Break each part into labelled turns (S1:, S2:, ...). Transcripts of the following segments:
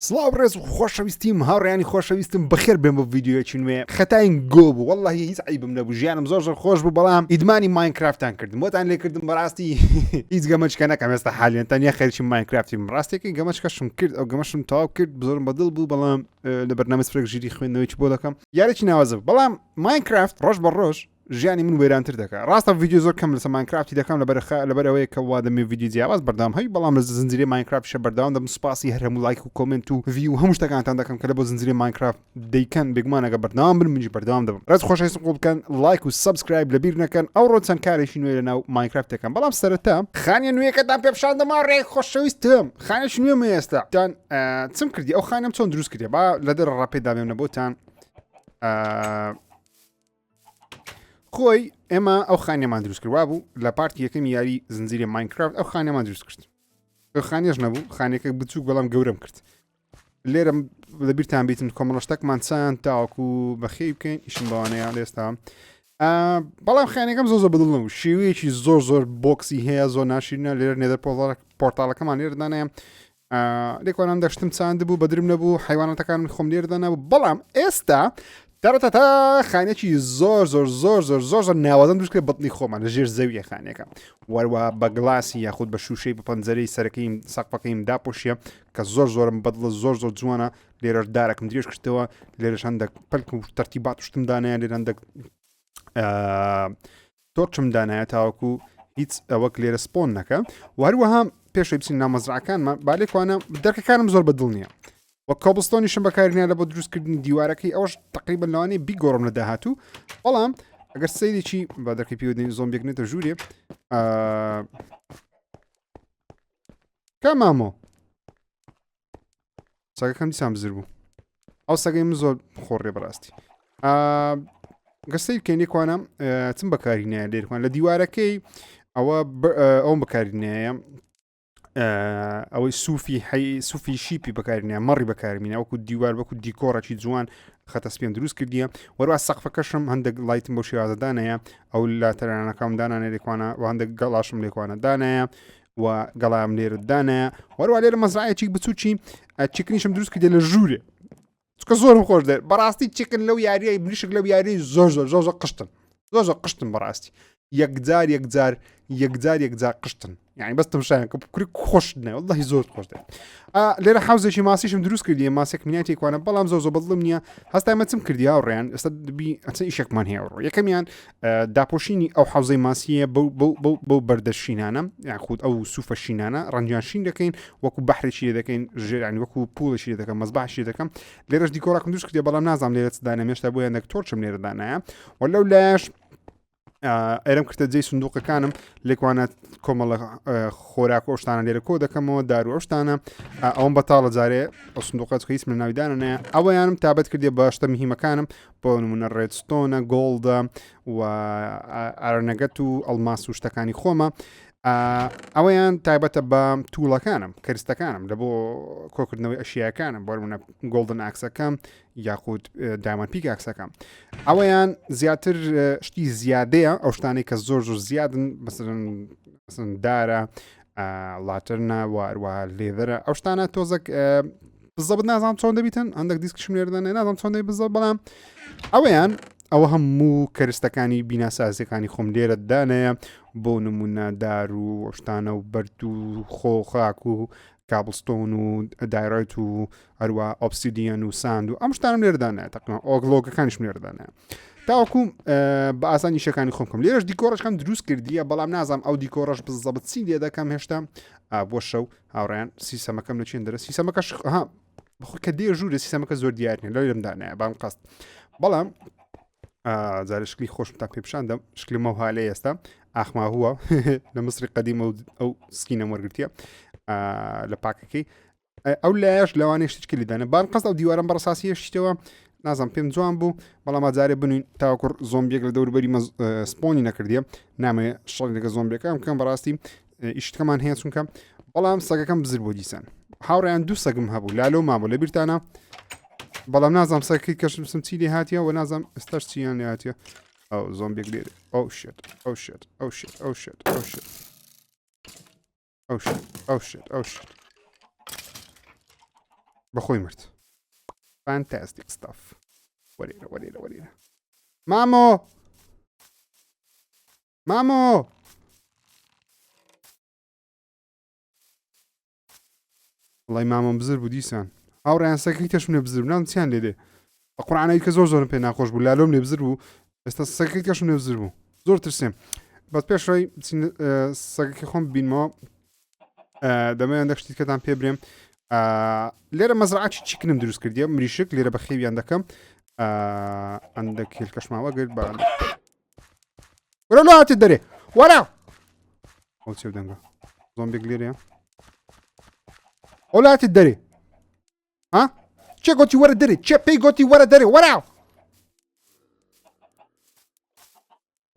S1: سڵاو ڕێز و خۆشەویستیم هاوڕێیانی خۆشەویستم بەخێر بێم بە ڤیدیۆیەکی نوێ خەتاین گۆ بوو وەڵڵاهی هیچ عیبم نەبوو ژیانم زۆر خۆش بوو بەڵام ئیدمانی ماینکرافتان کردم بۆتان لێ کردم بەڕاستی هیچ گەمەچکە نەکەم ئێستا حالێن تەنیا خەریکی ماینکرافتیم ڕاستێکی گەمەچکەشم کرد ئەو گەمەشم تەواو کرد زۆرم بەدڵ بوو بەڵام لە بەرنامە سفرێک ژیری خوێندنەوەیکی بۆ دەکەم یارێکی ناوازە بەڵام ماینکرافت ڕۆژ بە ڕۆژ ژیانی من وێرانتر دەکات ڕاستە ڤیدیۆ زۆر کەم لەسەر ماینکرافتی دەکەم لەبەر ئەوەیە کە وا دەمێ ڤیدیۆ جیاواز بەردام هەی بەڵام لە زنجیرەی ماینکرافتشە بەرداوام دەم سوپاسی هەر هەموو لایک و کۆمنت و ڤیو هەموو شتەکانتان دەکەم کە لە بۆ زنجیرەی ماینکرافت دەیکەن بێگومانەکە بەرداوام بن منیش بەرداوام دەبم ڕێز خۆشەویستم قوڵ بکەن لایک و سەبسکرایب لەبیر نەکەن ئەوڕۆ چەند کارێکی نوێ لەناو ماینکرافت دەکەم بەڵام سەرەتا خانیە نوێیەکەتان پێ پیشاندەما ڕێ خۆشەویستم خانێکی نوێمە ئێستا تان چم کردی ئەو خانەم چۆن دروست کردی با لەدەر ڕاپێدا بێمنە بۆتان خۆی ئێمە ئەو خانێمان دروست کردوا بوو لە پارتی یەکەم یاری زنجیرە ماینکرافت ئەو خانێمان دروست کرد ئەو خانێش نەبوو خانێکە بچووک بەڵام گەورەم کرد لێرە لەبیرتان بیتن کۆمەڵە شتێکمان چەند تاوەکو بەخێ بکەین ئیشم بەوانەیە لێستا بەڵام خانێکەم زۆر بەدڵ نەبوو شێوەیەکی زۆر بۆکسی هەیە زۆر ناشرینە لێرە نێدەر پۆرتاڵەکەمان لێردانەیە لێکوانم دەشتم چاند بوو بەدرم نەبوو حیوانەتەکان خۆم لێردانە بوو بەڵام ئێستا تا خانێکی زۆر ناوازم دروست کرد بەڵی خۆمان لە ژێر زەویە خانێکە وەروە بە گڵاسی یاخود بە شوشەی بە پەنجەرەی سەرەکەیم سەقفەکەیم داپۆشیە کە زۆرم بەدڵە زۆر جوانە لێرەش دارەکەم درێژ کردەوە لێرەش هەندێک پەلک و تەرتیبات شتم دانایە لێرە هەندێک تۆرچم دانایە تاوەکو هیچ ئەوەک لێرە سپۆن نەکە وهروەها پێشەوەی بچین نامەزرعەکانمان بالێکوانە دەرکەکانم زۆر بەدڵ نییە وە کۆبڵستۆنیشم بەکارهێنا لە بۆ دروستکردنی دیوارەکەی ئەوەش تقریبا لەوانەیە بیگۆڕم لە داهاتوو بەڵام ئەگەر سەیرێکی با دەرکەی پێوەدەین زۆمبێک نێتە ژوورێ کە مامۆ سەگەکەم دیسان بزر بوو ئەو سەگەی من زۆر خۆڕێ بەڕاستی گەستەی بکەینێکوانە چم بەکارهێنایە لێرەکوان لە دیوارەکەی ئەوم بەکارهێنایە ئەوەی سوفی شیپی بەکارینە مەڕی بەکارمینە وەکو دیوار وەکو دیکۆڕێکی جوان خەتەسپێن دروست کردیە وەروە سەقفەکەشم هەندێک لایتم بۆ شێوازەدانەیە ئەو لا تەرانەکەم دانانە لێکوانە و هەندێک گەڵاشم لێکوانە دانایە و گەڵام لێرە دانایە وەروە لێرە مەزرعەیەکی بچووکی چیکنیشم دروست کردێ لە ژوورێ چکە زۆرم خۆش دێت بەڕاستی چیکن لەو یاریە بریشک لەو یاری زۆر قشتن زۆر قشتن بەڕاستی یەکجار قشتن یعنی بەستم شایان کە کوری خۆش نێ وەڵڵاهی زۆر خۆش دێت لێرە حوزێکی ماسیشم دروست کردیە ماسێک منیاتێکوانە بەڵام زۆر بەدڵم نییە هەستای مەچم کردی هاوڕێیان ئێستا دەبی ئەچە ئیشێکمان هەیە ڕۆ یەکەمیان داپۆشینی ئەو حوزەی ماسیە بەو بەردەشینانە یاخود ئەو سوفە شینانە ڕەنجیان شین دەکەین وەکو بەحرێکی دەکەین ژێرانی وەکو پوڵشی دەکەم مەزباشی دەکەم لێرەش دیکۆڕاکم دروست کردی بەڵام نازام لێرە چدانە مێشتا بۆ یانێک تۆرچم لێرەدانایە وەلەو لایش ئێرەم کردە جێی سندوقەکانم لێکوانە کۆمەڵە خۆراک ئۆشتانە لێرە کۆ دەکەمەوە دار و ئەوشتانە ئەوم بەتاڵە جارێ ئەو سندوقات هیچ من ناویدانە ئەوەیانم تابەت کردێ بە شتە میهیمەکانم بۆ نمونە ڕێدستۆنە گۆڵدە و ئارنەگەت و ئەڵماس و شتەکانی خۆمە ئەوەیان تایبەتە بە تووڵەکانم کەرستەکانم لە بۆ کۆکردنەوەی ئەشیاکانم بۆ منە گۆڵدن ئاکسەکەم یاخود دامان پیک ئاکسەکەم ئەوەیان زیاتر شتی زیادەیە ئەو شتانەی کە زۆر زیادن مثلن دارە لاترنە واروە لێدەرە ئەو شتانە تۆزێک بزەبت نازانم چۆن دەبیتن هەندێک دیسکشم لێردانێ نازانم چۆن دەبی بزە بەڵام ئەوەیان ئەوە هەموو کەرستەکانی بیناسازیەکانی خۆم لێرە دانەیە بۆ نمونە دار و شتانە و بەرد و خۆخاک و کابلستۆن و دایڕایت و هەروە ئۆبسیدیەن و ساند و ئەم شتانم لێردانەیە تەقریبا ئۆگلۆگەکانیشم لێردانەیە تاوەکو بە ئاسانی شەکانی خۆم کەم لێرەش دیکۆڕەشەکان دروست کردیە بەڵام نازانم ئەو دیکۆڕەش بزەبت چی لێ دەکەم هێشتا بۆ شەو هاوڕێیان سیسەمەکەم لە چێن دەرە سیسەمەکەش بخۆ کە دێ ژوورە سیسەمەکە زۆر دیارنێ لەو لێمدانەیە بام قەست بەڵام زارە شکلی خۆشم تا پێ پیشاندەم شکلی مەوهالەیە ئێستا ئاخما هووە لە مصری قەدیمە ئەو سکینە وەرگرتیە لە پاکەکەی ئەو لایەش لەوانەیە شتێکی دانە بان قەست ئەو دیوارم بەڕساسی هێشتەوە نازانم پێم جوان بوو بەڵام جارێ بنوین تاوەکو زۆمبێک لە دەوروبەری سپۆنی نەکردیە نامێ شەڵی لەگە زۆمبێکەکەم بکەم بەڕاستی ئیشتەکەمان هەیە چونکە بەڵام سەگەکەم بزر بۆ دیسان هاوڕێیان دوو سەگم هەبوو لالۆ مامۆ لە بیرتانە بەڵام نازانم سەگەکەی کەشم چی لێ هاتیە و نازانم ئێستاش چیان لێ هاتیە ئەو زۆمبێک لێرە ئەو شێت بەخۆی مرد فانتاستیک ستاف وەرێرە مامۆ وڵی مامۆم بزر بوو دیسان هاوڕیان سەکەی تەشم لێ بزر بوو چیان لێ دێ بە قورعانەی کە زۆرم پێ ناخۆش بوو لالۆم لێ بزر بوو ئێستا سەکەی کەشم لێ بزر بوو زۆر ترسێم بەس پێشڕۆی سەگەکەی خۆم بینمەوە دەمەیان دە شتیکەتان پێ برێم لێرە مەزرعاتی چیکنم دروست کردیە مریشک لێرە بە خێویان دەکەم ئەندە کێلکەشماوە گرت بە وەرە لە هاتێت دەرێ وەرە ئەو چێ دەنگە زۆمبێک لێرەیە ئەو لە هاتێت دەرێ ها چێ گۆتی وەرە دەرێ چێ پێی گۆتی وەرە دەرێ وەرە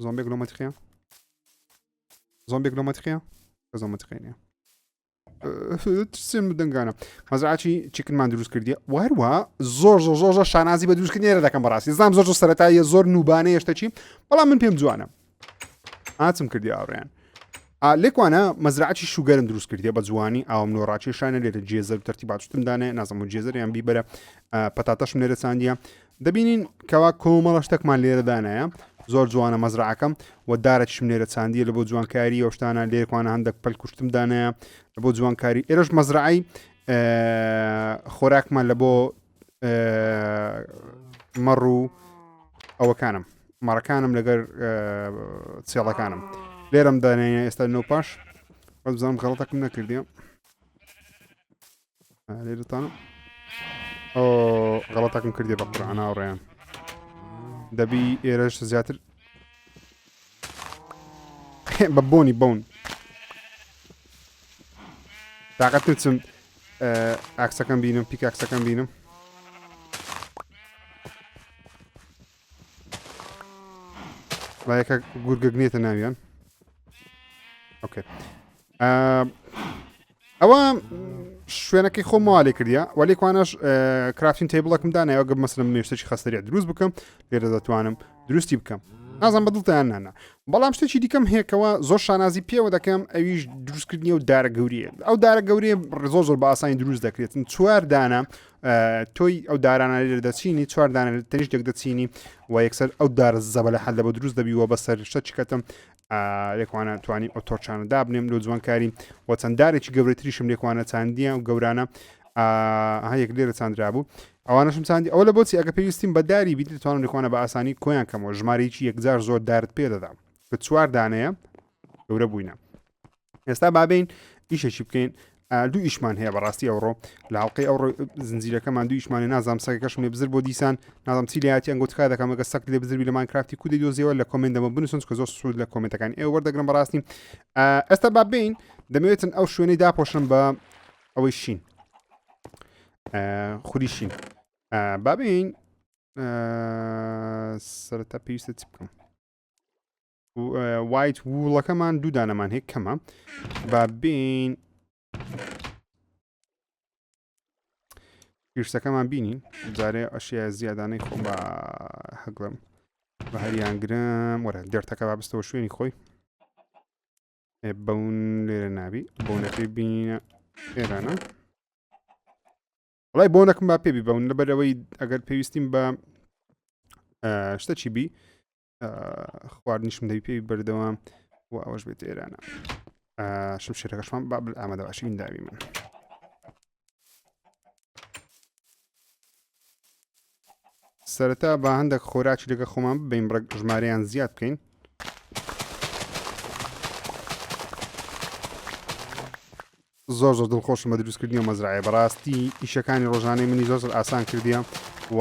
S1: زۆمبێک لۆمەتیخەیە زۆمبێک لۆمەتیخەیە کە زۆمەتیخەیە سێم دەنگانە مەزرعاتی چیکنمان دروست کردیە وهروە زۆر شانازی بە دروستکردنیێرە دەکەم بەڕاستی زانام زۆر سەرەتاییە زۆر نوبانەیە شتەچی بەڵام من پێم جوانە ئاچم کردی ئاوڕێیان لێکوانە مەزرعاتی شوگەرم دروست کردیە بە جوانی ئاوم نۆڕاکێشانە لێرە جێزەر تەرتیبات دانێ نازم و جێزەریان بیبەرە پەتاتەشم لێرە چاندیە دەبینین کەوا کۆمەڵە شتێکمان لێرە دانایە زۆر جوانە مەزرعەکەم و دارەکیشم لێرە چاندیە لە بۆ جوانکاری ئەو شتانە لێرکوانە هەندێک پەل کوشتم دانایە لە بۆ جوانکاری ئێرەش مەزرعی خۆراکمان لە بۆ مەڕ و ئەوەکانم مەڕەکانم لەگەر چێڵەکانم لێرەم دانێنە ئێستا نۆ پاش بەس بزانم غەڵەتەکەم نەکردیە لێرەتانە غەڵەتەکەم کردیە بە قورعان ئاوڕێیان دەبی ئێرەش زیاتر بە بۆنی بۆن تاقەت نچم ئاکسەکەم بینم پیک ئاکسەکەم بینم لایەکە گورگەگنێتە ناویان ئۆکێ ئەوە شوێنەکەی خۆمەوە لێ کردیە وەلێکوانەش کرافتین تێبڵەکەم دانایەوە گە مەسلم مێشتێکی خەستەریە دروست بکەم لێرە دەتوانم دروستی بکەم نازان بەدڵتیان نانە بەڵام شتێکی دیکەم هەیەکەوە زۆر شانازی پێوە دەکەم ئەویش دروستکردنی و دارە گەوریە ئەو دارە گەوریە زۆر بە ئاسانی دروست دەکرێتن چوار دانە تۆی ئەو دارانە لێرە دەچینی چوار دانە تەنیشتێک دەچینی و یەکسەر ئەو دارە زەبە لە حەل لە بە دروست دەبیوە بەسەر شتە چکەتم لێکوانە توانیم ئەو تۆرچانە دابنێم لۆ جوانکاری و چەند دارێکی گەورەتریشم لێکوانە چاندیە و گەورانە هەیەک لێرە چاندرا بوو ئەوانەشم چاندی ئەوە لە بۆچی ئەگە پێویستیم بە داری بیت دەتوانم لێکوانە بە ئاسانی کۆیان کەمەوە ژمارەیەکی یەکجار زۆر دارت پێ دەدام کە چوار دانەیە گەورە بووینە ئێستا بابین ئیشێکی بکەین دوو ئیشمان هەیە بەڕاستی ئەوڕۆ لە حڵقەی ئەوڕۆ زنجیرەکەمان دوو ئیشمانی نازام سەگەکەشم لێ بزر بۆ دیسان نازم چی لایەتی ئەنگۆتکا دەکەم ئەگە سەگ لێ بزربی لە ماینکرافتی کو دەدۆزیەوە لە کۆمنتەمە بنووسن کە زۆر سوود لە کۆمنتەکان ئێوە وەردەگرم بەڕاستی ئێستا بابین دەمەوێتن ئەو شوێنەی داپۆشم بە ئەوەی شین خوری شین بابین سەرەتا پێویستە چی بکەم وایت ووڵەکەمان دوو دانەمان هەیە کەمە بابین گرسەکەمان بینین جارێ ئەشیا زیادانەی خۆم بە هەگڵم بە هەریانگرم وەرە دێرتەکە بابستەوە شوێنی خۆی بەون لێرە نابی بۆنەکەی بینینە ئێرانە وڵای بۆنەکەم با پێبی بەون لەبەرەوەی ئەگەر پێویستیم بە شتەچی بی خواردنیشم دەبی پێوی بەردەوام و ئەوەش بێت ئێرانە شم شێرەکەشمان با ئامادەباشین داوی من سەرەتا بە هەندێک خۆراکی لەگە خۆمان ببین بڕێک ژمارەیان زیاد بکەین زۆر دڵخۆشم بە دروستکردنی و مەزرعە بەڕاستی ئیشەکانی ڕۆژانەی منی زۆر ئاسان کردیە و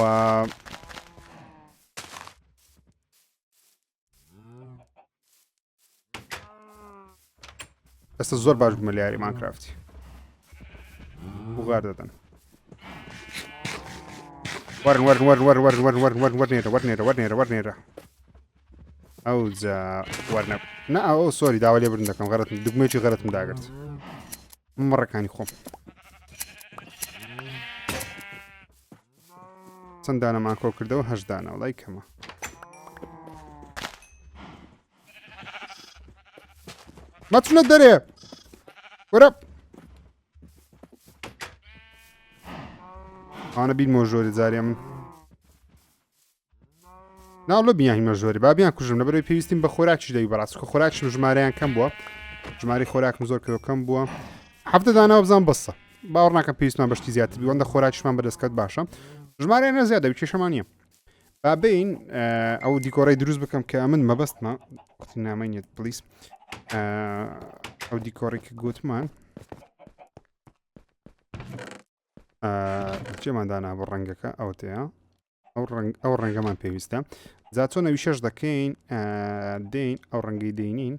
S1: ئێستا زۆر باش بوومە لە یاری ماینکرافتی بوغار دەدەن وەرنێرە ئەو جا وەرنە نە ئەو سۆری داوا لێ برن دەکەم غەرەتم دوگمێکی غەرەتم داگرت مەڕەکانی خۆم چەند دانەمان کۆ کردەوە 8 دانە وڵای کەمە مەچونە دەرێ وەرە ئەوانە بیرمەوە ژۆری جارێ من ناو لە بیانی مەژۆری بابیان کوژم لەبەرەوەی پێویستیم بە خۆراکیش دەوی بەڕاست کە خۆراکشم ژمارەیان کەم بووە ژماری خۆراکم زۆر کەم بووە هەفتە دانا بزان بەسە باوەڕ ناکەم پێویستمان بەشتی زیاتر بیوەندە خۆراکیشمان بەدەستکەوت باشە ژمارەیان نەزیاد دەبی کێشەمان نییە بابین ئەو دیکۆڕی دروست بکەم کە من مەبەستمە قوتی نامەینێت پلیس ئەو دیکۆڕی کە گوتمان چێماندانا بۆ ڕەنگەکە ئەو تەیە ئەو ڕەنگەمان پێویستە جا چۆن ئەوی شەش دەکەین دێین ئەو ڕەنگەی دێنین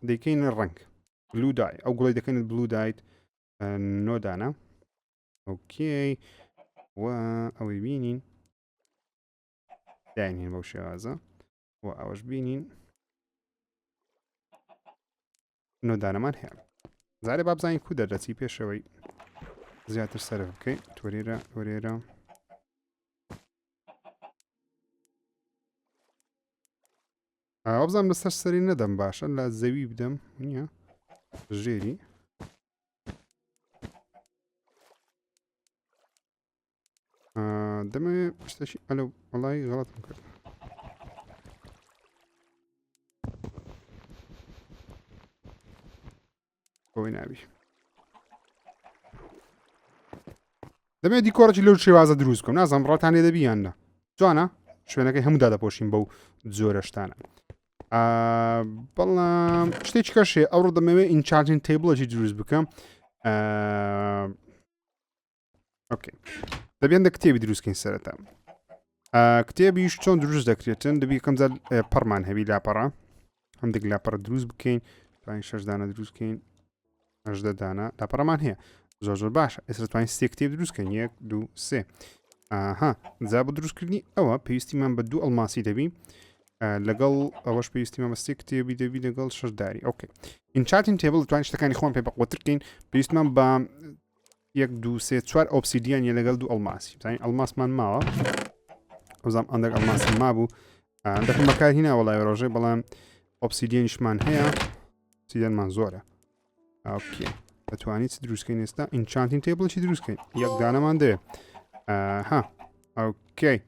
S1: دەیکەین ڕەنگ بلودای ئەو گوڵی دەکەنت بلودایت نۆدانە ئۆکێ و ئەوەی بینین داینین بەو شێوازە و ئەوەش بینین نۆدانەمان هەیە زارێ با بزانین کو دەردەچی پێشەوەی زیاتر سەرف بکەین تۆرێرە وەرێرە ئەو بزانم لەسەر سەری نەدەم باشە لە زەوی بدەم نییە ژێری دەمەوێت شتەشی ئەلە وەڵی غەڵەتم کرد بۆی نابی دەمێت دیکۆڕێکی لەو شێوازە دروست بکەم نازانم ڕاتان لێ دەبییاندا جوانە شوێنەکەی هەموودا دەپۆشین بەو زۆرە شتانە بەڵام شتێکی کەشێ ئەوڕۆ دەمەوێت ئینچارجین تیبڵێکی دروست بکەم ئۆکێ دەبێندە کتێبی دروستکەین سەرەتا کتێبیش چۆن دروست دەکرێتن دەبی کەم زار پەرمان هەبی لاپەڕە هەندێک لاپەڕە دروست بکەین توانین 6 دانە دروست بکەین 18 دانە لاپەڕەمان هەیە زۆر باشە ئێستا توانین سێ کتێب دروستکەین 1 2 3 ئاها جا بۆ دروستکردنی ئەوە پێویستیمان بە 2 ئەڵماسی دەبی لەگەڵ ئەوەش پێویستیمان بە سێ کتێبی دەبی لەگەڵ 6 داری ئۆکێ ئینچارتین تێبڵ توانین شتەکانی خۆن پێ بەقوترکەین پێویستمان بە 1 2 3 4 ئۆبسیدیان یە لەگەڵ 2 ئەڵماسی زانین ئەڵماسمان ماوە ئەوزام ئەندێک ئەڵماسی مابوو دەکەم بەکار هینا وەڵای ڕۆژێ بەڵام ئۆبسیدیانیشمان هەیە ئۆبسیدیانمان زۆرە ئۆکێ دەتوانیت دروستکەین ئێستا ئینچارتین تێبڵێکی دروستکەین یەک دانەمان دەوێت ها ئۆکەی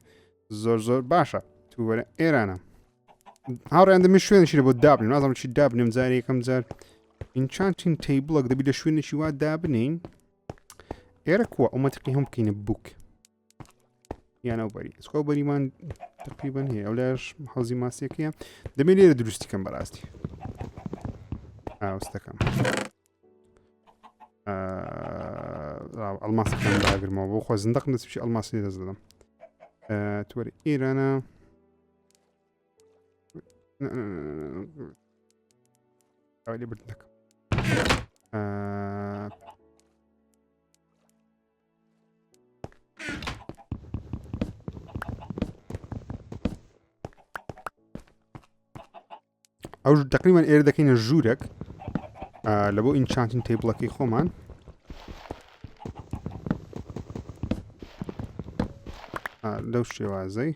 S1: زۆر باشە تو وەرە ئێرانە هاوڕێیان دەمێت شوێنشی بۆ دابنین نازانم چی دابنێم جارێ یەکەم جار ئینچارتین تیبڵێک دەبی لە شوێنێکی وا دابنین ئێرە کووە ئەومەتیقی هەم بکەینە بووک یان ئەو بەری سکۆ بەریمان تقریبان هەیە ئەو لایش حەوزی ماسیەکەیە دەمێت لێرە دروستیکەم بەڕاستی ئاوستەکەم ئەڵماسەکەم داگرمەوە بۆ خۆ زندەقم دەچی ئەڵماسی لێ دەست دەدەم توەرە ئێرانە ئەوە لێ برد دەکەم ئەو تقریبان ئێرە دەکەینە ژوورێک لە بۆ ئینچارتین تیبڵەکەی خۆمان لەو شێوازەی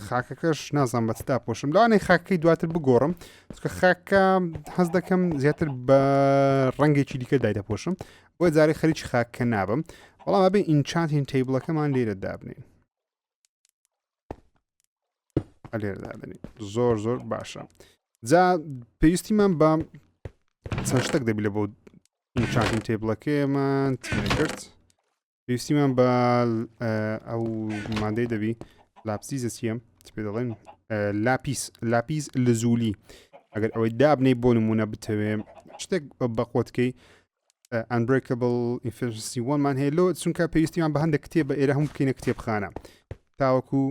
S1: خاکەکەش نازان بە چتا پۆشم لەوانەی خاکەکەی دواتر بگۆڕم چکە خاکە هەست دەکەم زیاتر بە ڕەنگێکی دیکە دایدەپۆشم بۆ جارێ خەریکی خاکە نابم بەڵام ئەبێ ئینچارتین تیبڵەکەمان لێرە دابنین لێرە دابنین زۆر باشە جا پێویستیمان بە چەند شتێک دەبی لە بۆ ئینچارتین تیبڵەکەیمان تێنەگرت پێویستیمان بە ئەو مادەی دەبی لاپسیزە چیەم پێ دەڵێن لاپیس لە زوولی ئەگەر ئەوەی دابنەی بۆ نمونە بتەوێ شتێک بەقوتکەی unbreakable efficiency 1مان هەیە لۆ چونکە پێویستیمان بە هەندێک کتێب بە ئێرە هەموو بکەینە کتێبخانە تاوەکو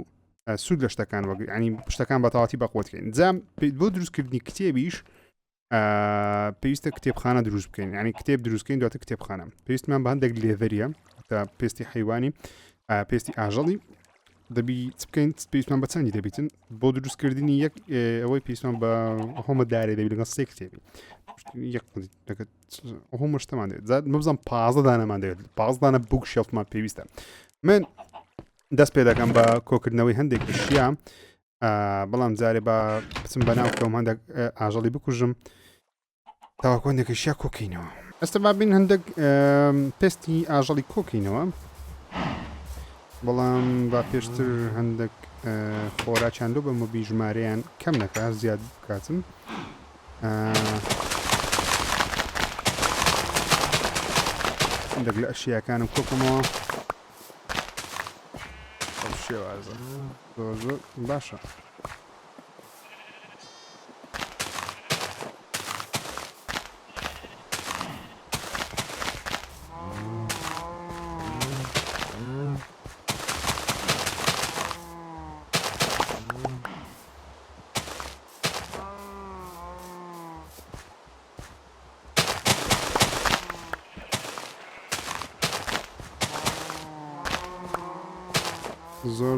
S1: سوود لە شتەکان وەک ینی شتەکان بە تەواتی بەقوتکەین جام بۆ دروستکردنی کتێبیش پێویستە کتێبخانە دروست بکەین ینی کتێب دروستکەین دواتر کتێبخانە پێویستمان بە هەندێک لێڤەریە تا پێستی حیوانی پێستی ئاژەڵی دەبی چ بکەین پێویستمان بە چەندی دەبیتن بۆ دروستکردنی یەک ئەوەی پێویستمان بە هۆمە دارێ دەبی لەگەڵ سێ کتێبی هەموو شتەمان دەوێت مەبزانم 15 دانەمان دەوێت 15 دانە بووک شێڵفمان پێویستە من دەست پێ دەکەم بە کۆکردنەوەی هەندێک شیام بەڵام جارێ بە بچم بەناو کەم هەندێک ئاژەڵی بکوژم تاواکۆ هەندێکی شیا کۆکەینەوە ئێستا با بین هەندێک پێستی ئاژەڵی کۆکەینەوە بەڵام با پێشتر هەندێک خۆراکیاندۆ بە مۆبی ژمارەیان کەم نەکە زیاد بکاتم هەندێک لە ئەشیاکانم کۆکمەوە شێوازە زۆر باشە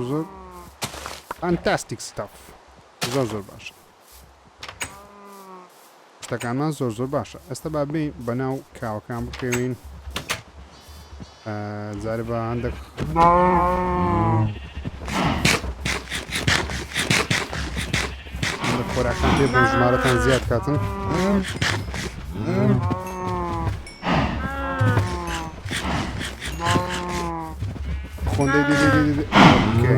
S1: زۆر فانتاستیک ستاف زۆر باشە شتەکانمان زۆر باشە ئێستا با بین بەناو کاوەکان بکەوین جارێ بە هەندێک خۆراکان پێ بۆ ژمارەتان زیاد کاتن خۆندەی اوكي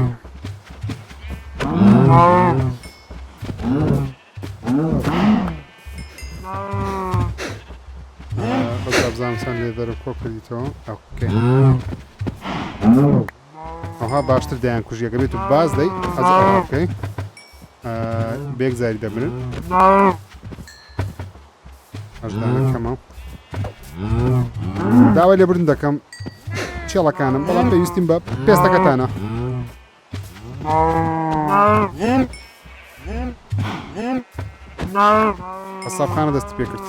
S1: بەس ئەبزانم چەند لێدەرە کۆ کردیتەوە اوكي ئەوها باشتر دەیان کوژیەکە بێت و باز دەی اوكي بێک زاری دەبرن ئەژدانە کەمە داوای لێبردن دەکەم چێڵەکانم بەڵام پێویستیم بە پێستەکەتانە ئەسافخانە دەستی پێ کرد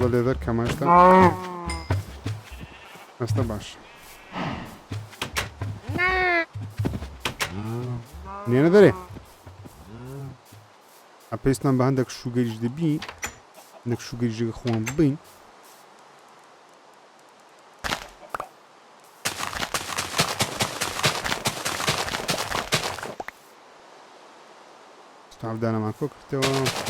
S1: بە لێدەر کەماشتە ئەستە باش نێنە دەرێ پێویستمان بە هەندێک شوگەریش دەبی هەندێک شوگەریژێکە خۆم ببین ستاودانەمان کۆ کردەوە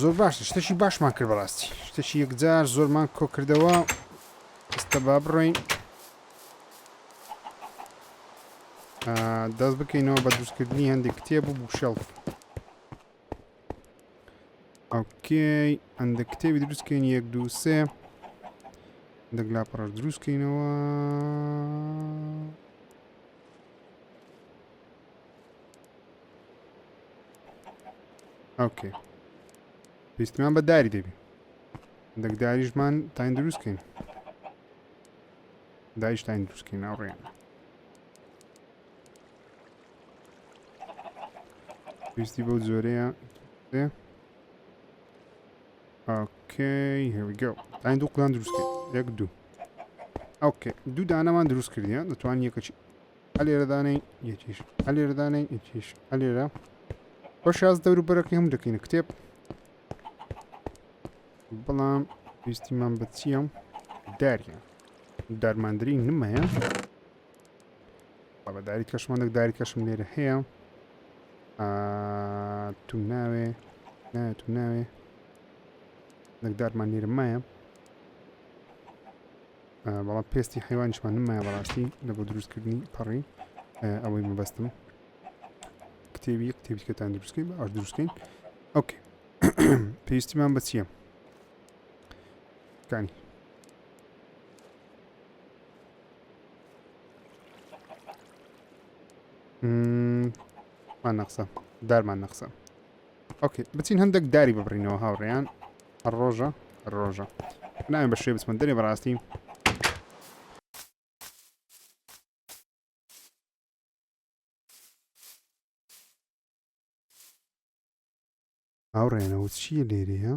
S1: زۆر باش شتێکی باشمان کرد بەڕاستی شتێکی یەکجار زۆرمان کۆ کردەوە ئێستا با بڕۆین دەست بکەینەوە بە دروستکردنی هەندێک کتێب و بووشەڵف ئۆکەی هەندێک کتێبی دروستکەین 1 2 3 هەندێک لاپەڕەش دروستکەینەوە ئۆکەی پێویستیمان بە داری دەبی هەندێک داریشمان تاین دروستکەین داریش تاین دروستکەین ناوڕێیان پێویستی بەو جۆرەیە ئۆکەی here we go تاین دوو قلان دروستکەین 1 2 ئۆکەی دوو دانەمان دروست کردیە دەتوانین یەکەچی هەلێرە دانەین یەکیش هەلێرە دانەین یەکیش هەلێرە بەش یاز دەوروبەرەکەی هەموو دەکەینە کتێب بەڵام پێویستیمان بە چییە داریە دارماندری نمەیە بە داری کەشمانێک داری کەشم لێرە هەیە تو ناوێ تو ناوێ نەک دارمان لێرە مایە بەڵام پێستی حیوانیشمان نمایە بەڕاستی لە بۆ دروستکردنی پەڕی ئەوەی مەبەستم کتێبی کتێبیکەتان دروستکەین بە ئاش دروستکەین ئۆکێ پێویستیمان بە چییە کانی مان نەقسە دارمان نەقسە ئۆکێ بچین هەندێک داری ببڕینەوە هاوڕێیان هەر ڕۆژە ناوێن بە شێ بچمە دەرێ بەڕاستی هاوڕێنەوە چییە لێرەیە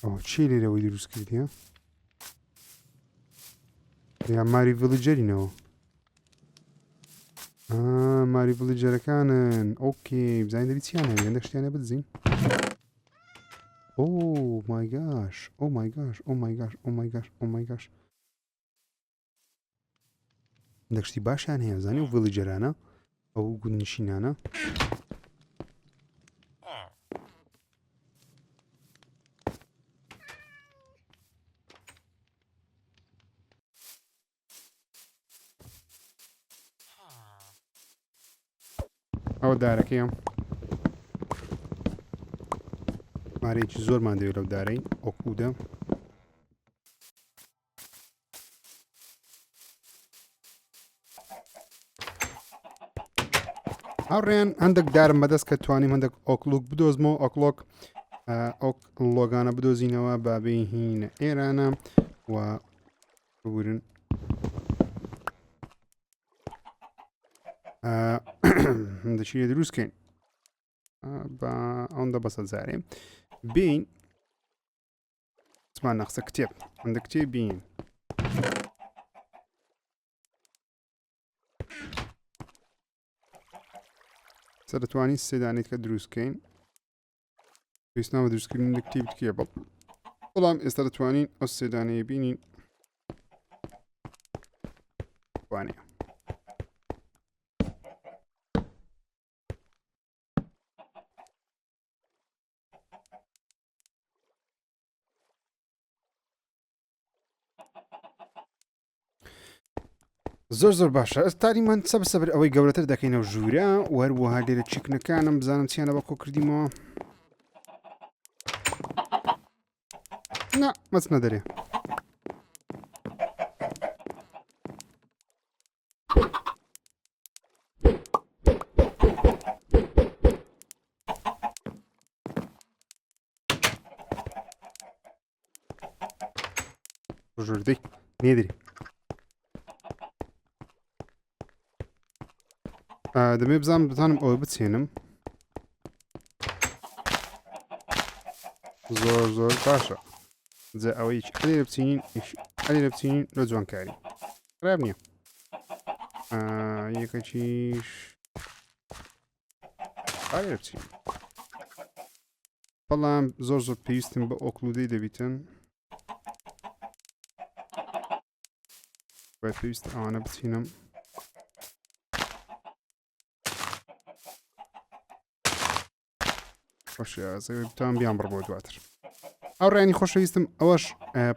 S1: ئەو چی لێرەوەی دروست کردیە یا ماری ڤیلجەرینەوە ماری ڤیلجەرەکانن ئۆکێ بزانین دەبی چیان هەیە هەندێک شتیانە بدزین Oh my gosh, oh my gosh, oh my gosh, oh my gosh, oh my gosh. دەشتی باشیان هەیە زانی و ڤیلجەرانە ئەو گوندنشینانە ئەوە دارەکەیە مارێکی زۆرمان دەوێت لەو دارەی ئۆکوودە هاوڕێیان هەندێک دارم بەدەست کە توانیم هەندێک ئۆکلوک بدۆزمەوە ئۆکلۆک ئەو لۆگانە بدۆزینەوە بابێ هینە ئێرانە و بگورن دەچیە دروستکەین بە ئەوەندە بەسە جارێ بین چمان نەخسە کتێب هەندێک کتێب بین سەر دەتوانین سێدانیت کە دروستکەین پێویستناوە دروستکردن کتێب تکیە بەڵام ئێستا دەتوانین ئەو سێدانەیە بینین وانەیە زۆر باشە ئەستاریمان سەبر ئەوەی گەورەتر دەکەینەوە ژوورە وەروەها لێرە چیکنەکانم بزانم چیانە بە کۆ کردیمەوە نا مەچنە دەرێ ژووردەی نێدرێ دەمێ بزانم بتانم ئەوە بچێنم زۆر باشە جا ئەوەی لێرە بچینین لێرە بچینین لە جوانکاری خراپ نییە یەکەکیش لێرە بچین بەڵام زۆر پێویستم بە ئۆکلودەی دەبیتن باید پێویست ئەوانە بچینم خۆشیتان بیان بڕ بۆ دواتر ئەوڕێنی خۆشەویستم ئەوەش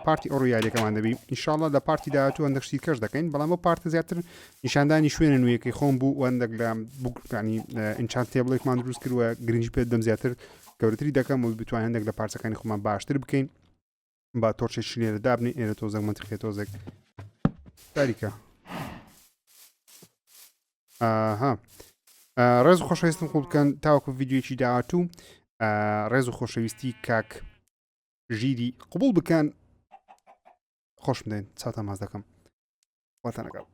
S1: پارتی ئۆڕیاریەکەمان دەبی ئینشاڵڵا لە پارتی داهاتوو هەندێک شتی کەش دەکەین بەڵام ئەو پارتە زیاتر نیشاندانی شوێنە نوێیەکەی خۆم بوو و هەندێک لە بووکانی ئینچان تێبڵێکمان دروست کردووە گرنگی پێ دەم زیاتر گەورەتری دەکەم و بتوانین هەندێک لە پارچەکانی خۆمان باشتر بکەین با تۆرچێکی لێرە دابنێ ئێرە تۆزێک منترخێ تۆزێک تاریکە ڕێز و خۆشەویستم خوب بکەن تاوەکو ڤیدیۆیەکی داهاتوو ڕێز و خۆشەویستی کاک ژیری قبول بکەن خۆش بدەین چاتە ماز دەکەم واتان لەگەڵ